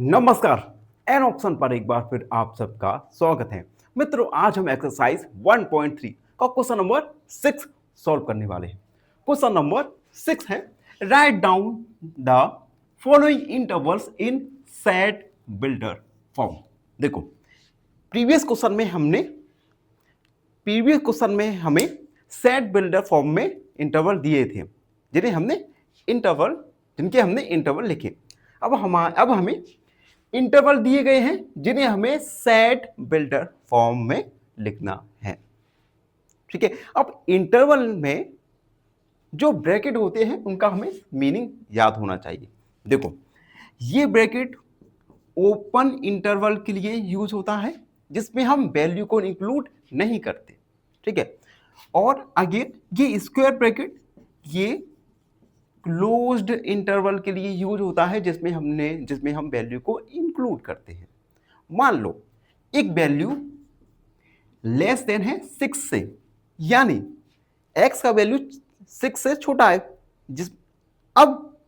नमस्कार। An option पर एक बार फिर आप सबका स्वागत है। मित्रों, आज हम एक्सरसाइज 1.3 का क्वेश्चन नंबर 6 सॉल्व करने वाले हैं। क्वेश्चन नंबर 6 है, write down the following intervals in set builder form. देखो, प्रीवियस क्वेश्चन में हमें सेट बिल्डर फॉर्म में इंटरवल दिए थे, जिनके हमने इंटरवल लिखे। अब हमें इंटरवल दिए गए हैं जिन्हें हमें सेट बिल्डर फॉर्म में लिखना है। ठीक है। अब इंटरवल में जो ब्रैकेट होते हैं उनका हमें मीनिंग याद होना चाहिए। देखो, ये ब्रैकेट ओपन इंटरवल के लिए यूज होता है जिसमें हम वैल्यू को इंक्लूड नहीं करते। ठीक है। और अगेन ये स्क्वायर ब्रैकेट ये क्लोज्ड इंटरवल के लिए यूज होता है जिसमें हम वैल्यू को इंक्लूड करते हैं। मान लो एक वैल्यू लेस देन है 6 से, यानी x का वैल्यू 6 से छोटा है। अब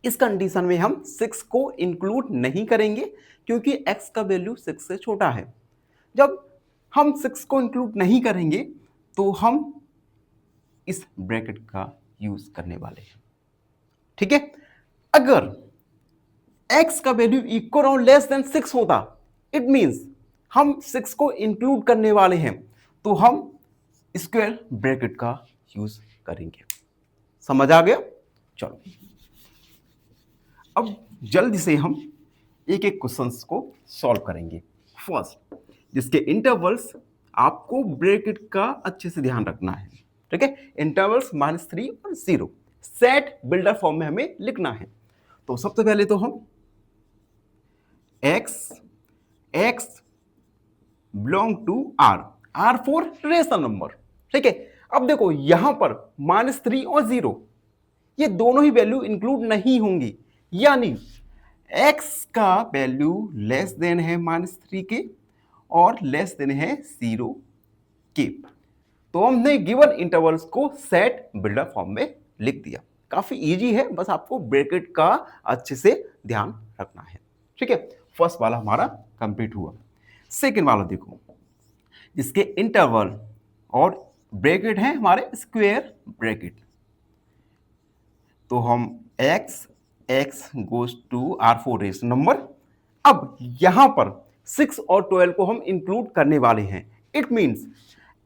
इस कंडीशन में हम 6 को इंक्लूड नहीं करेंगे क्योंकि x का वैल्यू 6 से छोटा है। जब हम 6 को इंक्लूड नहीं करेंगे तो हम इस ब्रैकेट का यूज करने वाले हैं। ठीक है। अगर x का वैल्यू इक्वल और लेस देन 6 होता, इट मींस हम 6 को इंक्लूड करने वाले हैं, तो हम स्क्वायर ब्रैकेट का यूज करेंगे। समझ आ गया? चलो, अब जल्दी से हम एक एक क्वेश्चंस को सॉल्व करेंगे। फर्स्ट, जिसके इंटरवल्स आपको ब्रैकेट का अच्छे से ध्यान रखना है। ठीक है। इंटरवल्स -3 और 0 सेट बिल्डर फॉर्म में हमें लिखना है। तो सबसे पहले तो हम x belong to r for rational number. ठीक है। अब देखो यहां पर -3 और 0 ये दोनों ही वैल्यू इंक्लूड नहीं होंगी, यानी x का वैल्यू लेस देन है -3 के और लेस देन है 0 के। तो हमने गिवन इंटरवल्स को सेट बिल्डर फॉर्म में लिख दिया। काफी इजी है, बस आपको ब्रैकेट का अच्छे से ध्यान रखना है। ठीक है। फर्स्ट वाला हमारा कंप्लीट हुआ। सेकेंड वाला देखो, जिसके इंटरवल और ब्रैकेट है हमारे स्क्वायर ब्रैकेट। तो हम x गोज टू r4 रेस नंबर। अब यहां पर 6 और 12 को हम इंक्लूड करने वाले हैं। इट मींस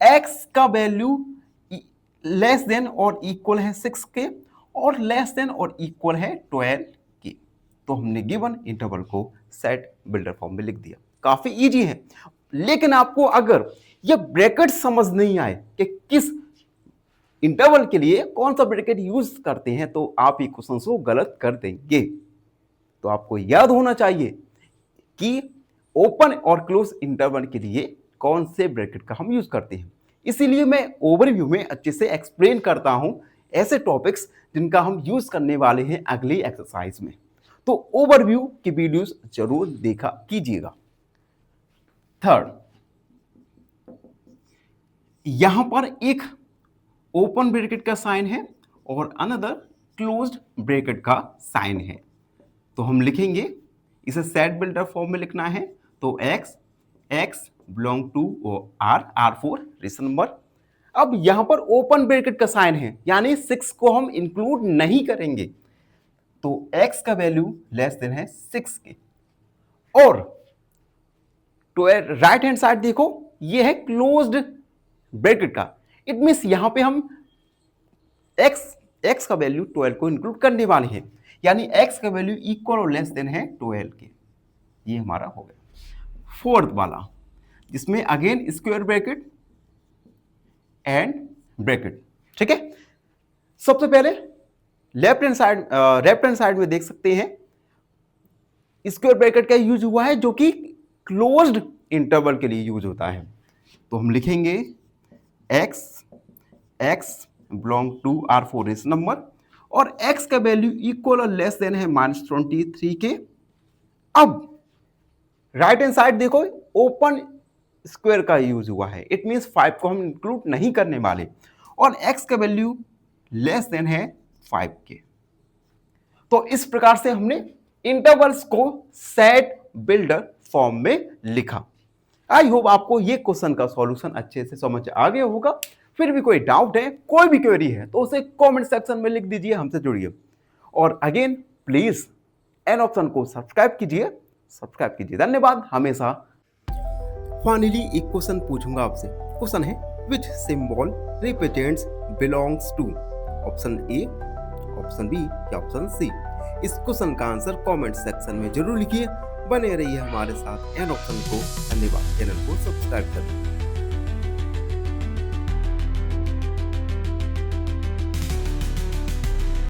x का वैल्यू लेस देन और इक्वल है 6 के और लेस देन और इक्वल है 12 के। तो हमने गिवन इंटरवल को सेट बिल्डर फॉर्म में लिख दिया। काफी इजी है, लेकिन आपको अगर यह ब्रैकेट समझ नहीं आए कि किस इंटरवल के लिए कौन सा ब्रैकेट यूज करते हैं, तो आप ये क्वेश्चन को गलत कर देंगे। तो आपको याद होना चाहिए कि ओपन और क्लोज इंटरवल के लिए कौन से ब्रैकेट का हम यूज करते हैं। इसीलिए मैं ओवरव्यू में अच्छे से एक्सप्लेन करता हूं ऐसे टॉपिक्स जिनका हम यूज करने वाले हैं अगली एक्सरसाइज में। तो ओवरव्यू की वीडियोस जरूर देखा कीजिएगा। थर्ड, यहां पर एक ओपन ब्रैकेट का साइन है और अनदर क्लोज्ड ब्रैकेट का साइन है। तो हम लिखेंगे, इसे सेट बिल्डर फॉर्म में लिखना है। तो x belong to r4 rational number. अब यहां पर ओपन ब्रैकेट का साइन है, यानी 6 को हम इंक्लूड नहीं करेंगे। तो x का वैल्यू लेस देन है 6 के। और तो राइट हैंड साइड देखो, ये है क्लोज्ड ब्रैकेट का। इट मींस यहां पे हम x का वैल्यू 12 को इंक्लूड करने वाले हैं, यानी x का वैल्यू इक्वल और लेस देन है 12 के। ये हमारा हो गया। फोर्थ वाला, जिसमें again square bracket and bracket. ठीक है। सबसे पहले लेफ्ट हैंड साइड में देख सकते हैं स्क्वायर ब्रैकेट का यूज हुआ है, जो कि क्लोज्ड इंटरवल के लिए यूज होता है। तो हम लिखेंगे x belong to r4 rational number और x का वैल्यू इक्वल और लेस देन है -23 के। अब राइट हैंड साइड देखो, ओपन स्क्वायर का यूज हुआ है। इट मींस 5 को हम इंक्लूड नहीं करने वाले और x का वैल्यू लेस देन है 5 के। तो इस प्रकार से हमने इंटरवल्स को सेट बिल्डर फॉर्म में लिखा। आई होप आपको ये क्वेश्चन का सॉल्यूशन अच्छे से समझ आ गया होगा। फिर भी कोई डाउट है, कोई भी क्वेरी है तो उसे कमेंट सेक्शन में लिख दीजिए, हमसे जुड़िए। और अगेन प्लीज एन ऑप्शन को सब्सक्राइब कीजिए। धन्यवाद हमेशा। फाइनली एक क्वेश्चन पूछूंगा आपसे। क्वेश्चन है which symbol represents belongs to, option A, option B या ऑप्शन सी। इस क्वेश्चन का आंसर कमेंट सेक्शन में जरूर लिखिए। बने रहिए हमारे साथ एन ऑप्शन को। धन्यवाद। चैनल को सब्सक्राइब करें।